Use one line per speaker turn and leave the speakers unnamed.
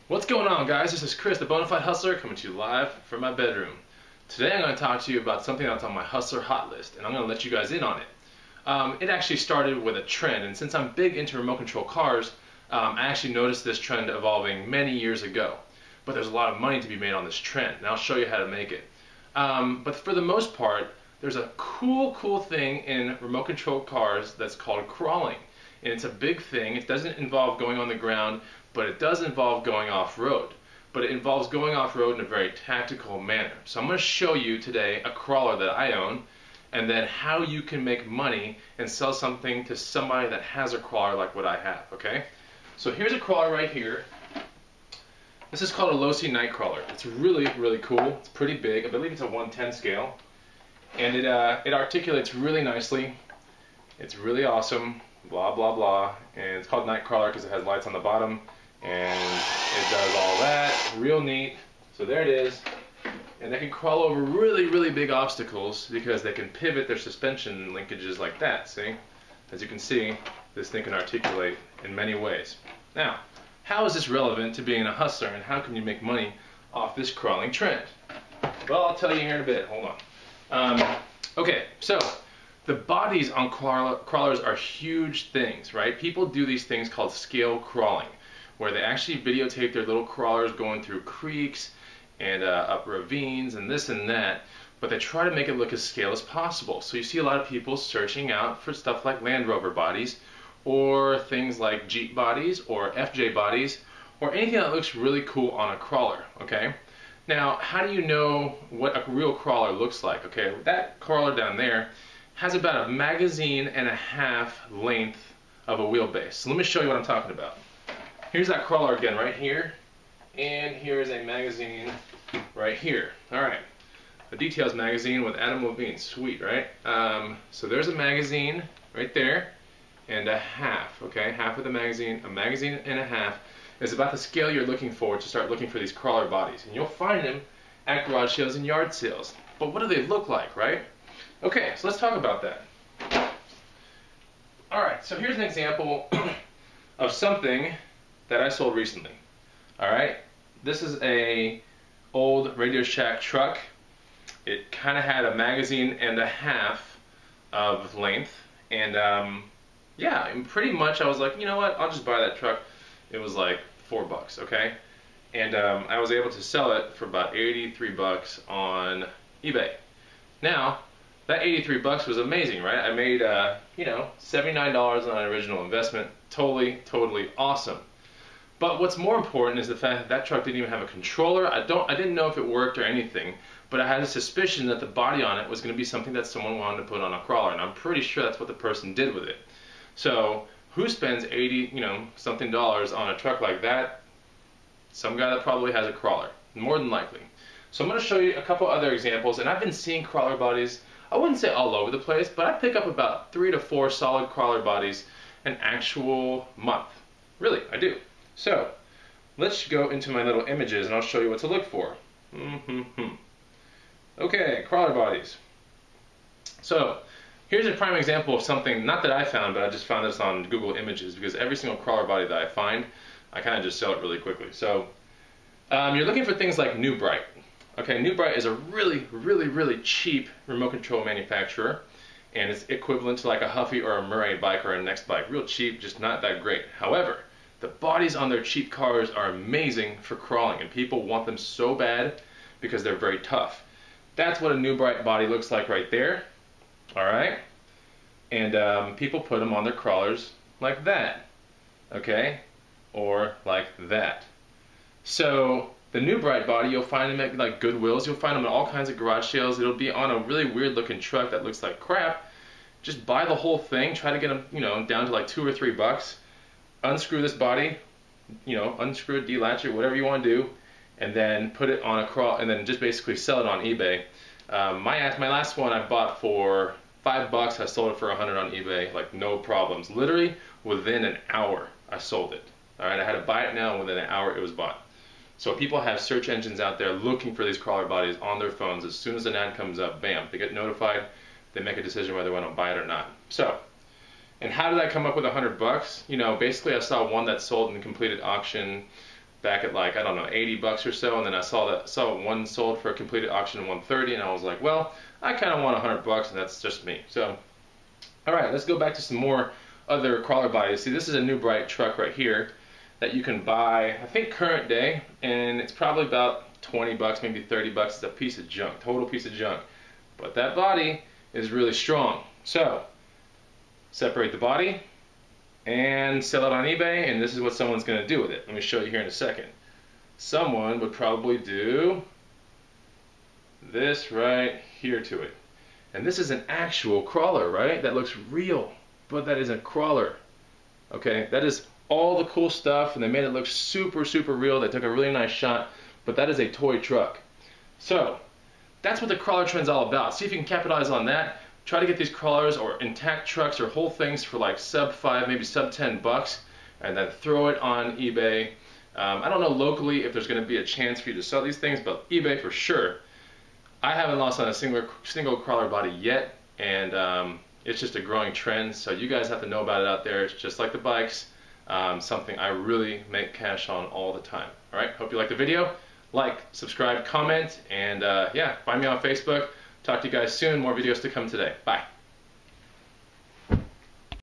What's going on, guys? This is Chris, the Bonafide Hustler, coming to you live from my bedroom. Today I'm going to talk to you about something that's on my Hustler hot list, and I'm going to let you guys in on it. It actually started with a trend, and since I'm big into remote control cars, I actually noticed this trend evolving many years ago. But there's a lot of money to be made on this trend, and I'll show you how to make it. But for the most part, there's a cool thing in remote control cars that's called crawling. And it's a big thing. It doesn't involve going on the ground, but it does involve going off-road. But it involves going off-road in a very tactical manner. So I'm going to show you today a crawler that I own, and then how you can make money and sell something to somebody that has a crawler like what I have, okay? So here's a crawler right here. This is called a low-C night crawler. It's really cool. It's pretty big. I believe it's a 110 scale. And it articulates really nicely. It's really awesome. Blah, blah, blah. And it's called night crawler because it has lights on the bottom. And it does all that. Real neat. So there it is. And they can crawl over really big obstacles because they can pivot their suspension linkages like that. See? As you can see, this thing can articulate in many ways. Now, how is this relevant to being a hustler, and how can you make money off this crawling trend? Well, I'll tell you here in a bit. Hold on. Okay, so the bodies on crawlers are huge things, right? People do these things called scale crawling, where they actually videotape their little crawlers going through creeks and up ravines and this and that, but they try to make it look as scale as possible. So you see a lot of people searching out for stuff like Land Rover bodies, or things like Jeep bodies, or FJ bodies, or anything that looks really cool on a crawler, okay? Now, how do you know what a real crawler looks like? Okay, that crawler down there has about a magazine and a half length of a wheelbase. So let me show you what I'm talking about. Here's that crawler again right here, and here's a magazine right here. All right, the Details magazine with Adam Levine, sweet, right? So there's a magazine right there, and a half, okay? Half of the magazine, a magazine and a half, is about the scale you're looking for to start looking for these crawler bodies. And you'll find them at garage sales and yard sales. But what do they look like, right? Okay, so let's talk about that. Alright, so here's an example of something that I sold recently. Alright, this is a old Radio Shack truck. It kind of had a magazine and a half of length, and yeah, and pretty much I was like, you know what, I'll just buy that truck. It was like $4, okay? And I was able to sell it for about 83 bucks on eBay. Now, that 83 bucks was amazing, right? I made, you know, $79 on an original investment. Totally awesome. But what's more important is the fact that that truck didn't even have a controller. I didn't know if it worked or anything, but I had a suspicion that the body on it was going to be something that someone wanted to put on a crawler, and I'm pretty sure that's what the person did with it. So, who spends 80, you know, something dollars on a truck like that? Some guy that probably has a crawler, more than likely. So I'm going to show you a couple other examples, and I've been seeing crawler bodies, I wouldn't say all over the place, but I pick up about 3 to 4 solid crawler bodies an actual month. Really, I do. So, let's go into my little images and I'll show you what to look for. Okay, crawler bodies. So, here's a prime example of something, not that I found, but I just found this on Google Images, because every single crawler body that I find, I kind of just sell it really quickly. So, you're looking for things like New Bright. Okay, New Bright is a really cheap remote control manufacturer, and it's equivalent to like a Huffy or a Murray bike or a Next bike. Real cheap, just not that great. However, the bodies on their cheap cars are amazing for crawling, and people want them so bad because they're very tough. That's what a New Bright body looks like right there. Alright, and people put them on their crawlers like that, okay, or like that. So the New Bright body, you'll find them at like Goodwills, you'll find them at all kinds of garage sales. It'll be on a really weird looking truck that looks like crap. Just buy the whole thing, try to get them, you know, down to like $2 or $3. Unscrew this body, you know, unscrew it, delatch it, whatever you want to do, and then put it on a crawl, and then just basically sell it on eBay. My last one I bought for $5. I sold it for $100 on eBay, like no problems. Literally within an hour I sold it. Alright, I had to buy it now, and within an hour it was bought. So people have search engines out there looking for these crawler bodies on their phones. As soon as an ad comes up, bam, they get notified, they make a decision whether they want to buy it or not. So, and how did I come up with $100? You know, basically I saw one that sold in the completed auction back at like, I don't know, 80 bucks or so, and then I saw one sold for a completed auction at 130, and I was like, well, I kind of want 100 bucks, and that's just me. So, all right, let's go back to some more other crawler bodies. See, this is a new Bright truck right here that you can buy, I think current day, and it's probably about 20 bucks, maybe 30 bucks. It's a piece of junk, total piece of junk. But that body is really strong. So, separate the body and sell it on eBay, and this is what someone's going to do with it. Let me show you here in a second. Someone would probably do this right here to it. And this is an actual crawler, right? That looks real, but that is a crawler. Okay, that is all the cool stuff, and they made it look super, super real. They took a really nice shot, but that is a toy truck. So, that's what the crawler trend's all about. See if you can capitalize on that. Try to get these crawlers or intact trucks or whole things for like sub 5, maybe sub 10 bucks, and then throw it on eBay. I don't know locally if there's going to be a chance for you to sell these things, but eBay for sure. I haven't lost on a single crawler body yet, and it's just a growing trend, so you guys have to know about it out there. It's just like the bikes, something I really make cash on all the time. All right, hope you liked the video. Like, subscribe, comment, and yeah, find me on Facebook. Talk to you guys soon. More videos to come today. Bye.